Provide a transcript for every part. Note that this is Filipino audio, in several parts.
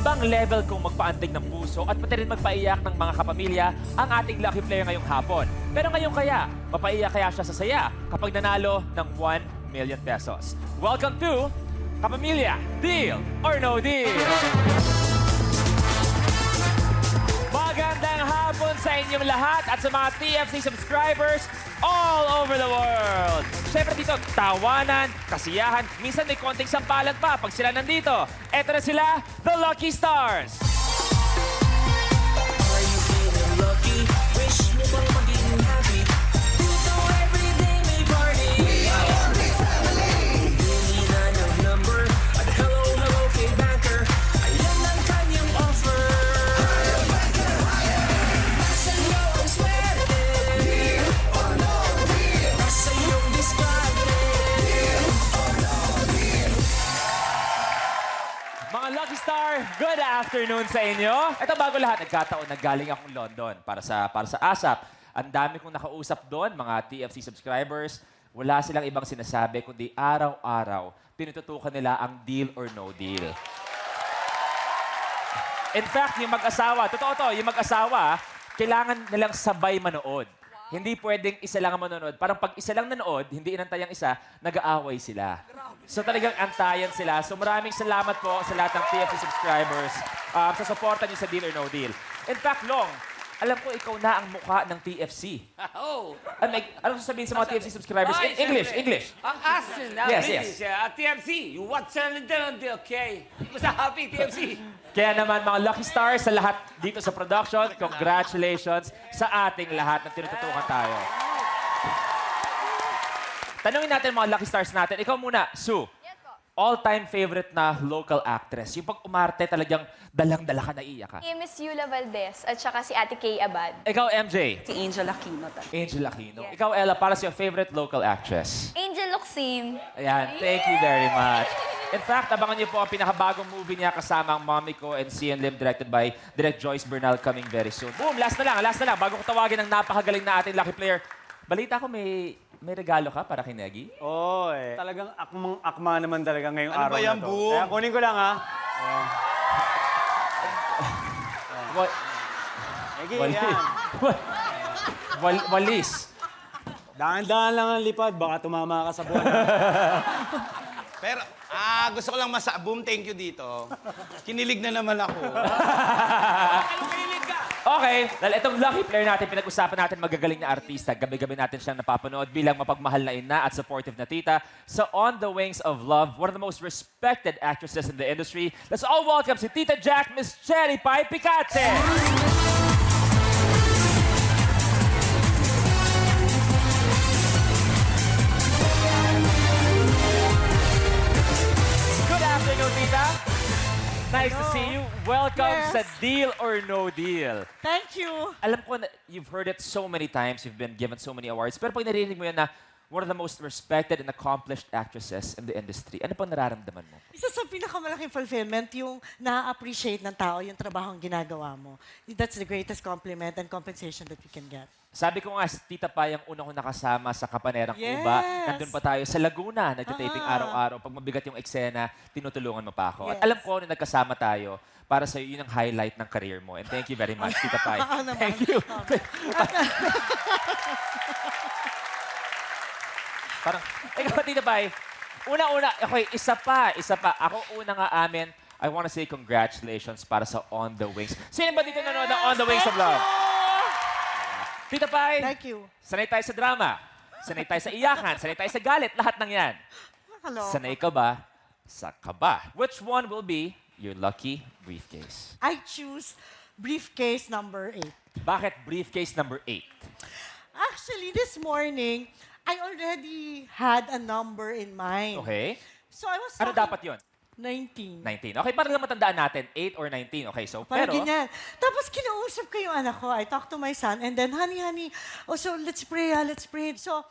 ibang level kung magpaantig ng puso at pati rin magpaiyak ng mga kapamilya ang ating lucky player ngayong hapon. Pero ngayon kaya, mapaiyak kaya siya sa saya kapag nanalo ng 1 million pesos. Welcome to Kapamilya, Deal or No Deal! Magandang hapon sa inyong lahat at sa mga TFC subscribers all over the world. Siyempre dito, tawanan, kasiyahan, minsan may konting sampalan pa pag sila nandito. Eto na sila, The Lucky Stars. Are you feeling lucky? Wish mo bang maging happy? Dito everyday may party. We are one big family. Hindi na ng number. At hello, hello kay banker. Ayan ang kanyang offer. Higher banker, higher. Nasa iyo ang swerte. Deal or no deal. Nasa iyong diskarte. Deal or no deal. Mga Lucky Star, good afternoon sa inyo. Ito bago lahat, nagkataon na galing akong London para sa ASAP. Ang dami kong nakausap doon, mga TFC subscribers. Wala silang ibang sinasabi, kundi araw-araw, pinututukan nila ang deal or no deal. In fact, yung mag-asawa, totoo to, yung mag-asawa, kailangan nilang sabay manood. Hindi pwedeng isa lang ang manonood. Parang pag isa lang nanood, hindi inantay ang isa, nag-aaway sila. So talagang antayan sila. So maraming salamat po sa lahat ng TFC subscribers sa suporta niyo sa Deal or No Deal. In fact, Long, alam ko ikaw na ang mukha ng TFC. Oh. Anong sasabihin sa mga TFC subscribers? Ay, English, siyempre. English. Ang asin. Yes, TFC, you watch the okay? Basta happy, TFC. Kaya naman mga Lucky Stars sa lahat dito sa production, congratulations sa ating lahat na tinututukan tayo. Tanungin natin mga Lucky Stars natin. Ikaw muna, Sue. Yes po. All-time favorite na local actress. Yung pag umarte talagang dalang-dala ka, naiiyak ka. Si Miss Yula Valdez at saka si Ate Kay Abad. Ikaw, MJ. Si Angel Aquino. Angel Aquino. Ikaw, Ella, para sa your favorite local actress. Angel Locsin. Ayan, thank you very much. In fact, abangan niyo po ang pinakabagong movie niya kasama ang Mommy Ko and Sian Lim, directed by Direct Joyce Bernal, coming very soon. Boom! Last na lang. Bago ko tawagin ang napakagaling na ating lucky player. Balita ko may regalo ka para kay Negi? Oo eh. Talagang akma naman talaga ngayong Ano araw ba yan, na to. Boom? Kaya kunin ko lang ha. Egi, yan. Walis. Dahan-dahan lang ang lipad, baka tumama ka sa buwan. Pero, gusto ko lang Boom, thank you dito. Kinilig na naman ako. Okay, dahil itong lucky player natin, pinag-usapan natin magagaling na artista. Gabi-gabi natin siyang napapanood bilang mapagmahal na ina at supportive na tita. So On the Wings of Love, one of the most respected actresses in the industry. Let's all welcome si Tita Jack, Miss Cherry Pie Picache! Good afternoon, Tita. Nice to see you. Welcome sa Deal or No Deal. Thank you. Alam ko na you've heard it so many times, you've been given so many awards, pero pag narinig mo yan na one of the most respected and accomplished actresses in the industry, ano pang nararamdaman mo? Isa sa pinakamalaking fulfillment, yung na-appreciate ng tao yung trabahong ginagawa mo. That's the greatest compliment and compensation that you can get. Sabi ko nga, si Tita Pai ang unang ko nakasama sa Kapanerang Yes. Cuba. Nandun pa tayo sa Laguna, nagtitaping araw-araw. Pag mabigat yung eksena, tinutulungan mo pa ako. At Yes. alam ko na nagkasama tayo, para sa yun ang highlight ng career mo. And thank you very much, Tita Pai. Oo naman. Thank you. Parang, ikaw, Tita Pai, una-una, okay, isa pa. Ako una nga amin, I want to say congratulations para sa On the Wings. Sino ba dito nanonood ng On the Wings of Love? Tita Pai, Thank you. sanay tayo sa drama, sanay tayo sa iyakan, sanay tayo sa galit, lahat ng yan. Hello. Sanay ka ba sa kaba? Which one will be your lucky briefcase? I choose briefcase number 8. Bakit briefcase number 8? Actually, this morning, I already had a number in mind. Okay. So I was Ano talking- dapat yon? 19. 19. Okay, para lang matandaan natin, 8 or 19. Okay, so, Parang pero... ganyan. Tapos kinausap ko yung anak ko. I talked to my son and then, honey, oh, so let's pray, let's pray. So,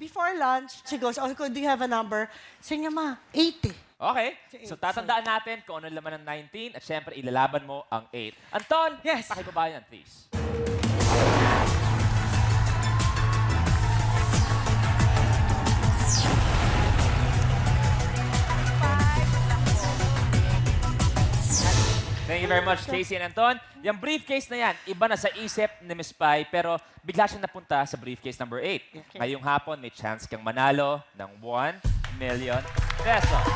before lunch, she goes, oh, do you have a number? Sabi niya, ma, 80. Okay, so tatandaan natin kung ano laman ng 19 at syempre ilalaban mo ang 8. Anton, Yes. pakibaba yan, please. you very much, Casey and Anton. Yung briefcase na yan, iba na sa isip ni Miss Pai, pero bigla siyang napunta sa briefcase number 8. Ngayong hapon, may chance kang manalo ng 1 million pesos.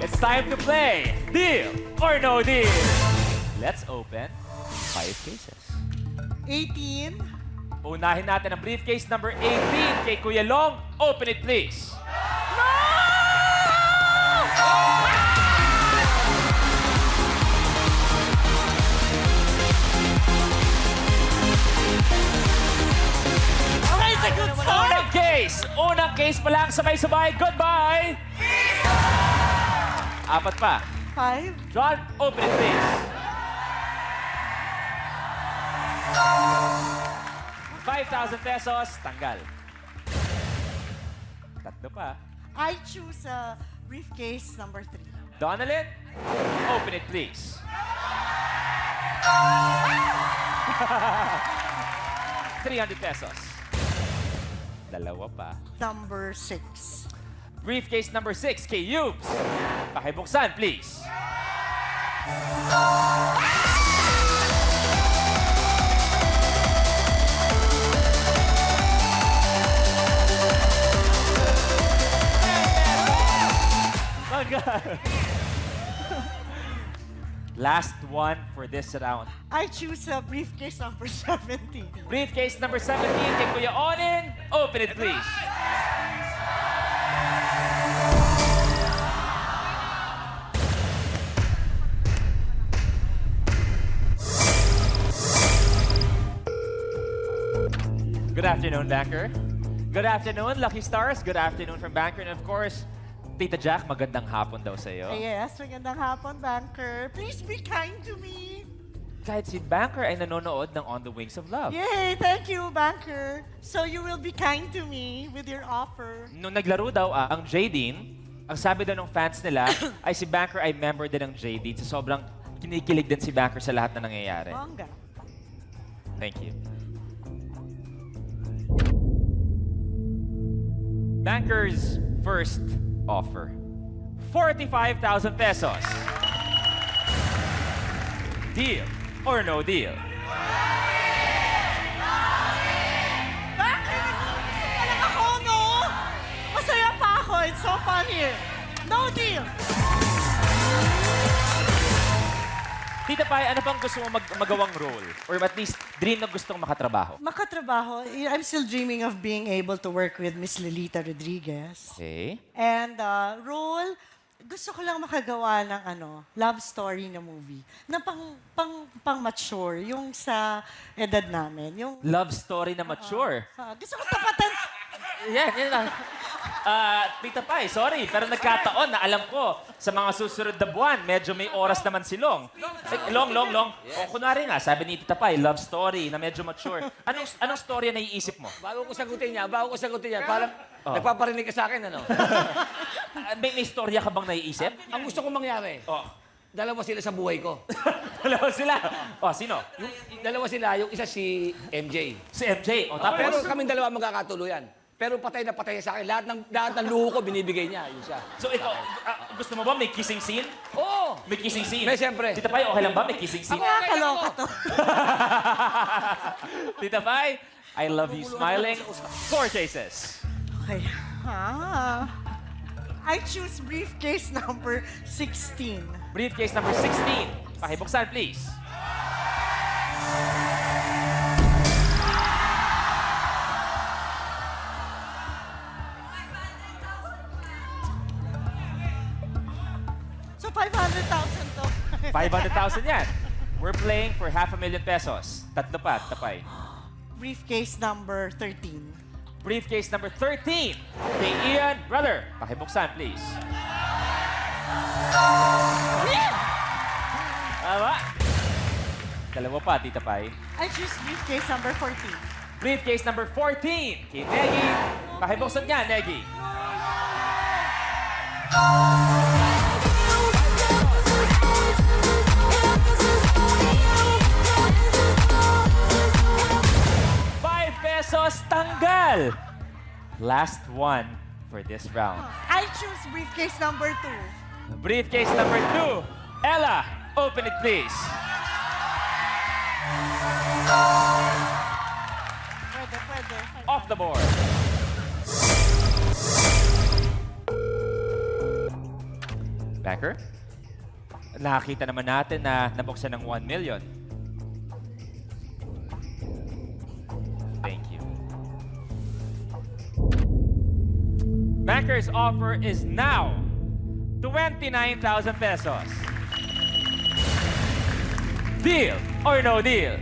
It's time to play Deal or No Deal. Let's open 5 cases. 18. Unahin natin ang briefcase number 18 kay Kuya Long. Open it, please. Okay, it's a good start. Unang case. Unang case pa lang. Sabay-sabay. Goodbye. 4 pa. 5. John, open it, please. 5,000 pesos. Tanggal. 3 pa. I choose briefcase number 3. Donalyn, open it, please. 300 pesos. 2 pa. Number 6. Briefcase number 6 kay Yubes. Pakibuksan, please. Tanggal. Last one for this round. I choose briefcase number 17. Briefcase number 17 kay Kuya Onin. Open it, please. Good afternoon, Banker. Good afternoon, Lucky Stars. Good afternoon from Banker. And of course, Tita Jack, magandang hapon daw sa'yo. Yes, magandang hapon, Banker. Please be kind to me. Kahit si Banker ay nanonood ng On the Wings of Love. Yay, thank you, Banker. So you will be kind to me with your offer. Nung naglaro daw ang Jadine, ang sabi daw ng fans nila ay si Banker ay member din ng Jadine. So sobrang kinikilig din si Banker sa lahat na nangyayari. Bongga. Thank you. Banker's first offer. 45,000 pesos. Deal or no deal? Banker, nag-uusap ka lang ako, no? Masaya pa ako. It's so fun here. No deal. Tita Pai, ano bang gusto mo magawang role? Or at least dream na gustong makatrabaho? Makatrabaho, I'm still dreaming of being able to work with Miss Lolita Rodriguez. Okay. And role, gusto ko lang makagawa ng love story na movie. Na pang mature, yung sa edad namin. Yung Love story na mature. gusto ko tapatan. Yan lang. Tita Pai, sorry, pero nagkataon na alam ko, sa mga susunod na buwan, medyo may oras naman si Long. Long. O kunwari nga, sabi ni Tita Pai, love story na medyo mature. Anong story na naiisip mo? Bago ko sagutin niya, parang nagpaparinig ka sa akin, ano? May istorya ka bang naiisip? Ang gusto kong mangyari, Oh. dalawa sila sa buhay ko. Dalawa sila. Oh, sino? Dalawa sila, yung isa si MJ. Si MJ. O, tapos? Pero kaming dalawa magkakatuluyan. Pero patay na patay sa akin. Lahat ng luho ko binibigay niya. Yun siya. So ikaw, gusto mo ba may kissing scene? Oo! May kissing scene? May siyempre. Tita Pai, okay lang ba may kissing scene? Nakakaloka to. Tita Pai, I love you smiling. 4 cases. Okay. I choose briefcase number 16. Briefcase number 16. Pakibuksan, please. So 500,000 to. 500,000 yan. We're playing for 500,000 pesos. 3 pa, Tapay. Briefcase number 13. Briefcase number 13. Kay Ian, brother. Pakibuksan, please. Tama. 2 pa, Tita Pai. I choose briefcase number 14. Briefcase number 14. Kay Negi. Pakibuksan niya, Negi. ₱5 tanggal. Last one for this round. I choose briefcase number 2. Briefcase number 2. Ella, open it please. Pwede. Off the board. Banker, nakakita naman natin na nabuksan ng 1 million. Thank you. Banker's offer is now 29,000 pesos. Deal or no deal?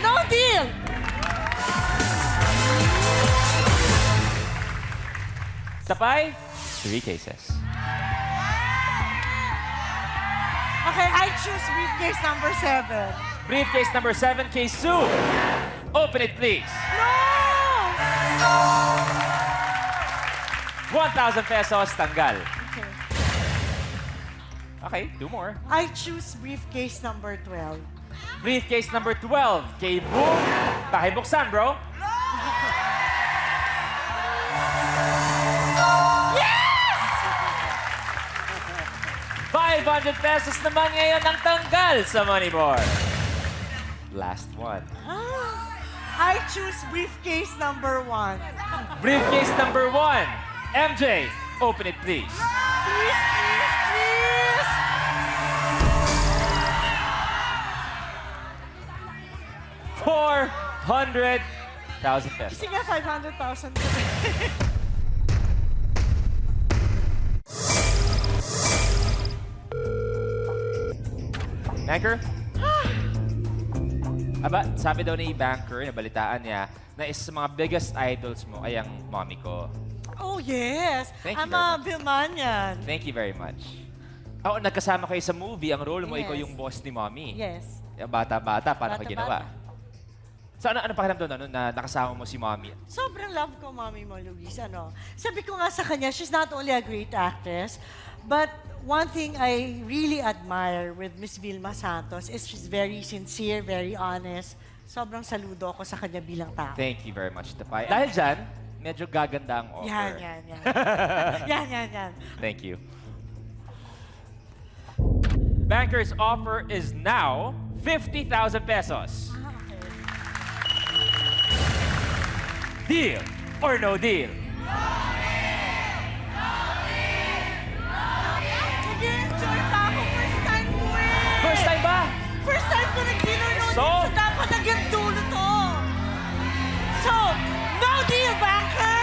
No deal! Sapay, 3 cases. Okay, I choose briefcase number 7. Briefcase number 7, case 2. Open it, please. No! 1,000 pesos, tanggal. Okay. Okay, 2 more. I choose briefcase number 12. Briefcase number 12, kay Boom. Pakibuksan, bro. Yes! 500 pesos naman ngayon ang tanggal sa money board. Last one. I choose briefcase number 1. Briefcase number 1. MJ, open it, please. Please, please, please! $400,000 pesos. Sige, 500,000. Banker? Aba, sabi daw ni Banker, nabalitaan niya, na isa sa mga biggest idols mo ay ang mommy ko. Oh, yes. Thank you I'm very a much. Vilmanian. Thank you very much. Oo, nagkasama kayo sa movie. Ang role mo, Yes. ikaw yung boss ni mommy. Yes. Yung bata-bata, paano ka Bata-bata. ginawa? So, ano pakiramdam doon na nakasama mo si mommy? Sobrang love ko, Mami mo, Luis. Sabi ko nga sa kanya, she's not only a great actress, but one thing I really admire with Miss Vilma Santos is she's very sincere, very honest. Sobrang saludo ako sa kanya bilang tao. Thank you very much, Tapay. Dahil dyan, medyo gaganda ang offer. Yan. yan. Thank you. Banker's offer is now 50,000 pesos. Deal or no deal? Nag-enjoy pa ako. First time ko eh. First time ba? First time ko nag-dinner noon. So? Dapat hanggang dulo to. So, no deal, banker!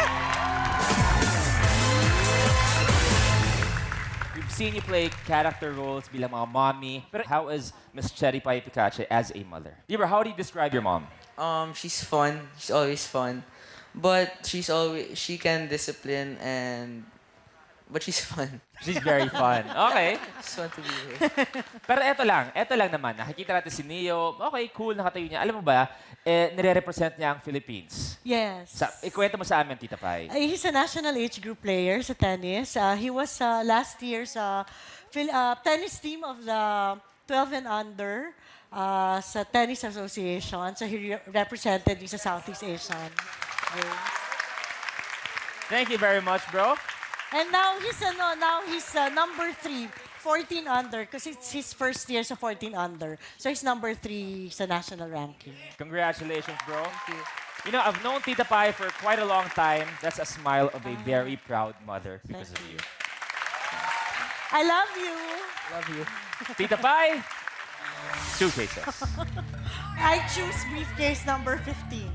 We've seen you play character roles bilang mga mommy. Pero how is Miss Cherry Pie Picache as a mother? Libra, how do you describe your mom? She's fun. She's always fun. But she can discipline but she's fun. She's very fun. Okay. She's fun to be with. Pero eto lang naman. Nakikita natin si Neo. Okay, cool, nakatayo niya. Alam mo ba, nire-represent niya ang Philippines. Yes. Ikwento mo sa amin, Tita Pai. He's a national age group player sa tennis. He was last year's tennis team of the 12 and under sa Tennis Association. So he represented sa Southeast Asian. Thank you very much, bro. And now he's number 3, 14 under, because it's his first year sa 14 under. So he's number 3 sa national ranking. Congratulations, bro. You know, I've known Tita Pai for quite a long time. That's a smile of a very proud mother because of you. I love you. Love you. Tita Pai, 2 cases. I choose briefcase number 15.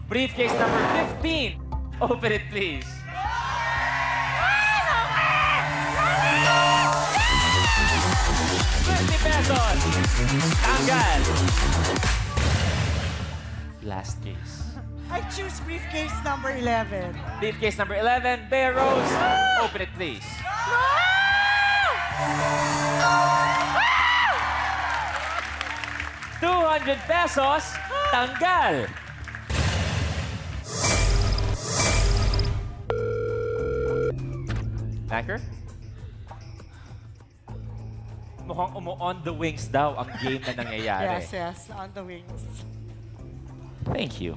Briefcase number 15. Open it, please. 50 pesos. Tanggal. Last case. I choose briefcase number 11. Briefcase number 11, Bear Rose. Open it, please. 200 pesos. Tanggal. Banker? Mukhang on the wings daw ang game na nangyayari. Yes, on the wings. Thank you.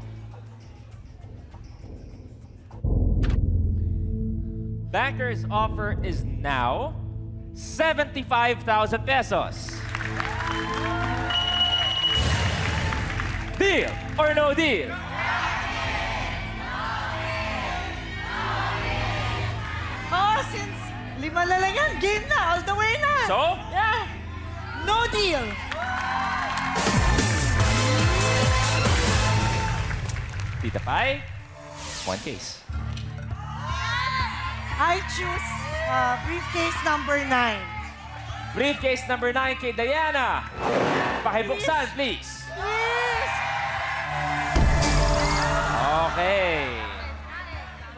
Banker's offer is now 75,000 pesos. Deal or no deal? Oh, since 5 na lang yan, game na, all the way na. So? Yeah. No deal. Tita Pai, one case. I choose briefcase number 9. Briefcase number 9 kay Diana. Pakibuksan, please. Yes! Okay.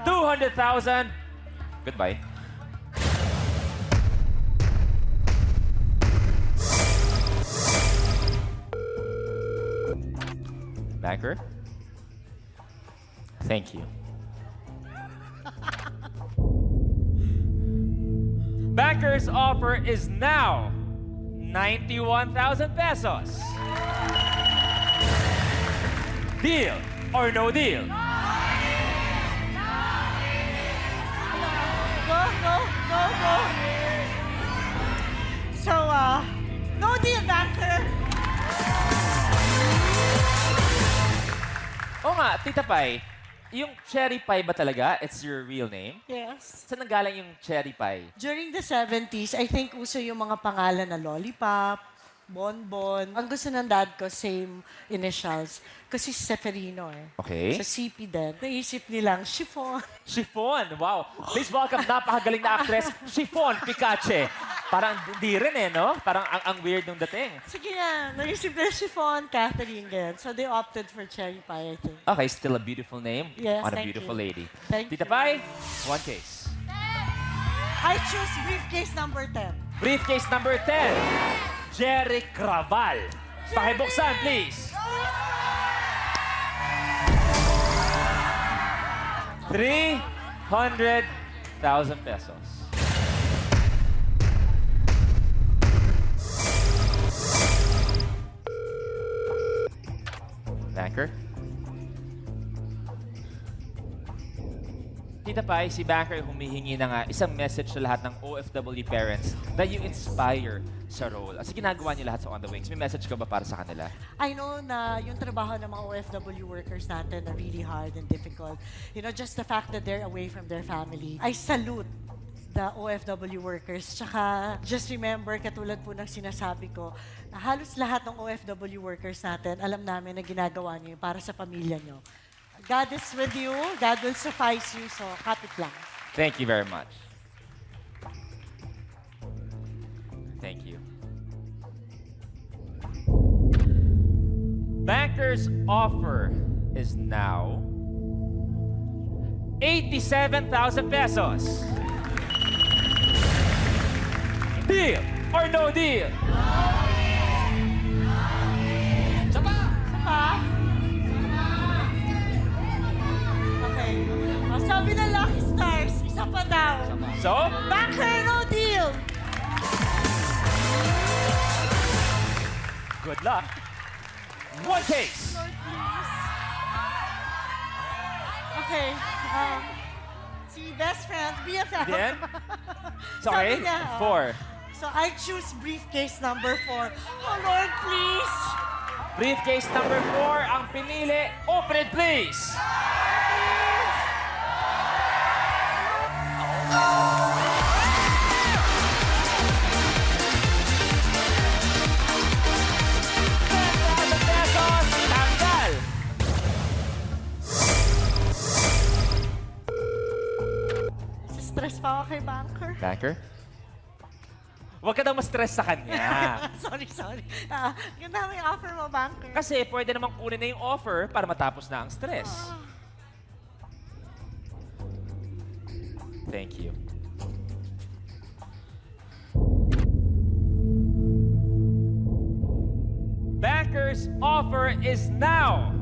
200,000. Goodbye. Banker. Thank you. Banker's offer is now 91,000 pesos. Deal or no deal? Go, go, go, go. So, no deal, banker. Oo nga, Tita Pai, yung cherry pie ba talaga? It's your real name? Yes. Saan nanggaling yung cherry pie? During the 70s, I think uso yung mga pangalan na Lollipop, Bonbon. Ang gusto ng dad ko, same initials. Kasi Seferino eh. Okay. Sa CP din. Naisip nilang chiffon. Chiffon, wow. Please welcome napakagaling na actress, Chiffon Picache. Parang hindi rin eh, no? Parang ang weird nung dating. Sige nga, naisip nila chiffon, Catherine din. So they opted for cherry pie, I think. Okay, still a beautiful name Yes, on a thank beautiful you. lady. Thank Tita you. Pai, one case. I choose briefcase number 10. Briefcase number 10, Jerry Craval. Pakibuksan, please. 300,000 pesos. Banker? Tita Pai, si Banker humihingi na nga isang message sa lahat ng OFW parents that you inspire sa role. At ginagawa niyo lahat sa On The Wings. May message ka ba para sa kanila? I know na yung trabaho ng mga OFW workers natin are really hard and difficult. You know, just the fact that they're away from their family. I salute the OFW workers. Tsaka, just remember, katulad po ng sinasabi ko, na halos lahat ng OFW workers natin, alam namin na ginagawa niyo yun para sa pamilya niyo. God is with you. God will suffice you. So, kapit lang. Thank you very much. Thank you. Banker's offer is now 87,000 pesos. Deal or no deal? Okay. Sabi ng Lucky Stars, isa pa daw. So, Banker, no deal! good luck. One case. Lord, please. Okay. Si best friends, BFF. Then, sorry, Sabi niya, 4. So I choose briefcase number 4. Oh Lord, please. Briefcase number 4 ang pinili. Open it, please. Pesos, tanggal. Stress pa ako kay Banker. Banker? Huwag ka daw ma-stress sa kanya. sorry. Ganda mo yung offer mo, Banker. Kasi pwede namang kunin na yung offer para matapos na ang stress. Thank you. Banker's offer is now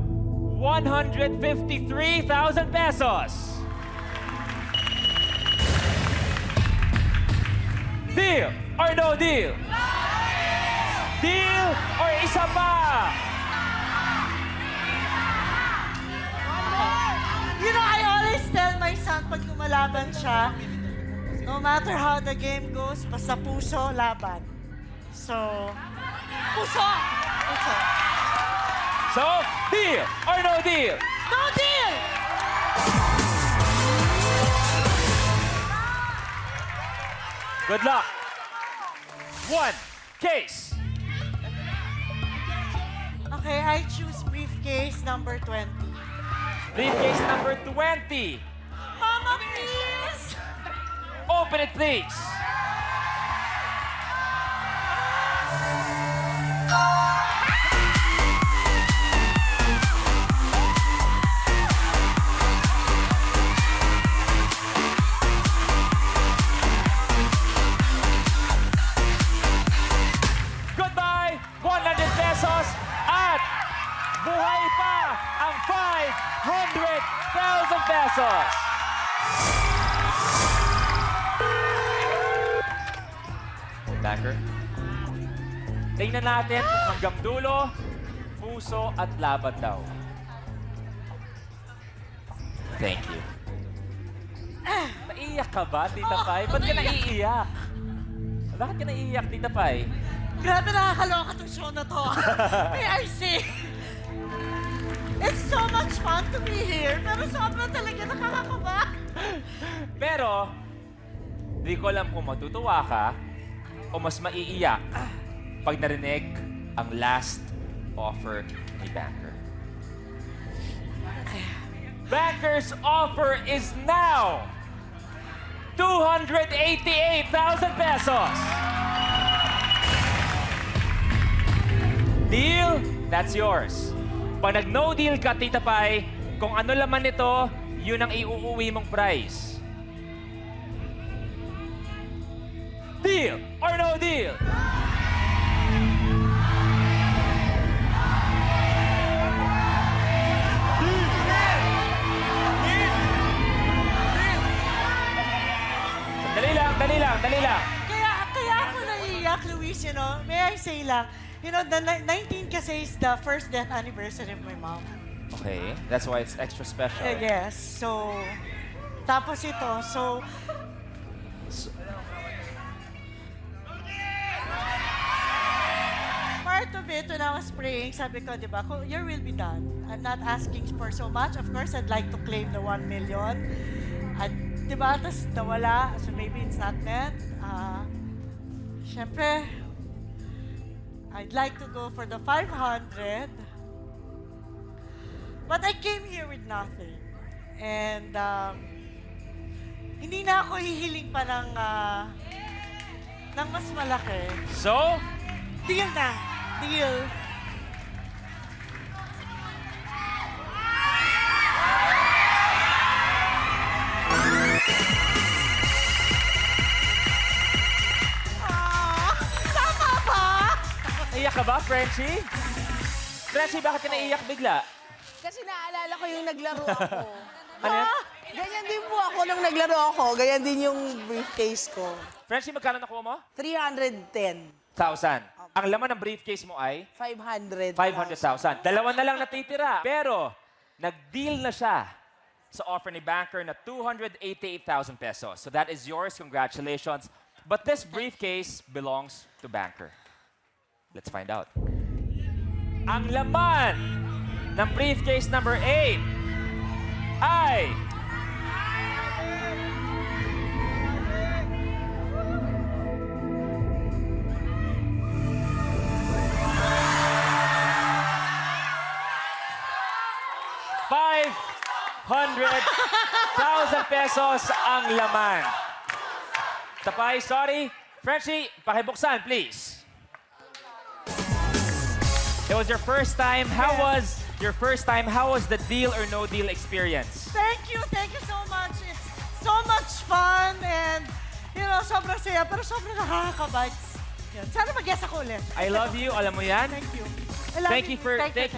153,000 pesos. Deal or no deal? Deal or isa pa? You know, I always tell my son pag lumalaban siya, No matter how the game goes, basta puso, laban. So, puso! Puso. So, deal or no deal? No deal! Good luck. 1 case. Okay, I choose briefcase number 20. Briefcase number 20. Mama, please! Open it, please. Goodbye, 100 pesos at buhay pa ang 500,000 pesos. Banker. Tingnan natin kung hanggang dulo, puso at laban daw. Thank you. Naiiyak ka ba, Tita Pai? Ba't ka naiiyak? Bakit ka naiiyak, Tita Pai? Grabe nakakaloka tong show na to. May I say, it's so much fun to be here, pero sobrang talaga nakakakaba. Pero, di ko alam kung matutuwa ka o mas maiiyak pag narinig ang last offer ni Banker. Banker's offer is now 288,000 pesos. Deal? That's yours. Pag nag-no deal ka, Tita Pai, kung ano laman nito, yun ang iuuwi mong prize. Deal or no deal? Dali lang. Kaya ako naiiyak, Luis, you know, may I say lang, you know, the 19 kasi is the first death anniversary of my mom. Okay, that's why it's extra special. Yes, so, tapos ito, so, part of it, when I was praying, sabi ko, di ba, your will be done. I'm not asking for so much. Of course, I'd like to claim the 1 million. At, di ba, tas nawala, so maybe it's not meant. Siyempre, I'd like to go for the 500. But I came here with nothing. And, hindi na ako hihiling pa ng mas malaki. So, Deal na. Deal. Tama ba? naiyak ka ba, Frenchie? Frenchie, bakit ka naiyak bigla? Kasi naalala ko yung naglaro ako. Ano yan? Ganyan din po ako nung naglaro ako. Ganyan din yung briefcase ko. Frenchie, magkano nakuha mo? 310. 1,000. Ang laman ng briefcase mo ay 500. 500,000. Dalawa na lang natitira. Pero, nag-deal na siya sa offer ni Banker na 288,000 pesos. So that is yours. Congratulations. But this briefcase belongs to Banker. Let's find out. Ang laman ng briefcase number 8 ay... ₱500,000 pesos ang laman. Tapay, sorry. Frenchie, pakibuksan, please. It was your first time. How was your first time? How was the deal or no deal experience? Thank you so much. It's so much fun and, you know, sobrang saya, pero sobrang nakakaba. Yan. Sana mag-guess ako ulit. I love you. Alam mo yan? Thank you. I love Thank you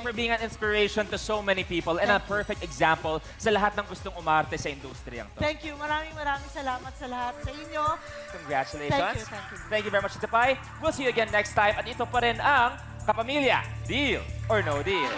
for being an inspiration to so many people and a Thank you. perfect example sa lahat ng gustong umarte sa industriyang to. Thank you. Maraming salamat sa lahat sa inyo. Congratulations. Thank you. Thank you very much, Tita Pai. We'll see you again next time. At ito pa rin ang Kapamilya, Deal or No Deal.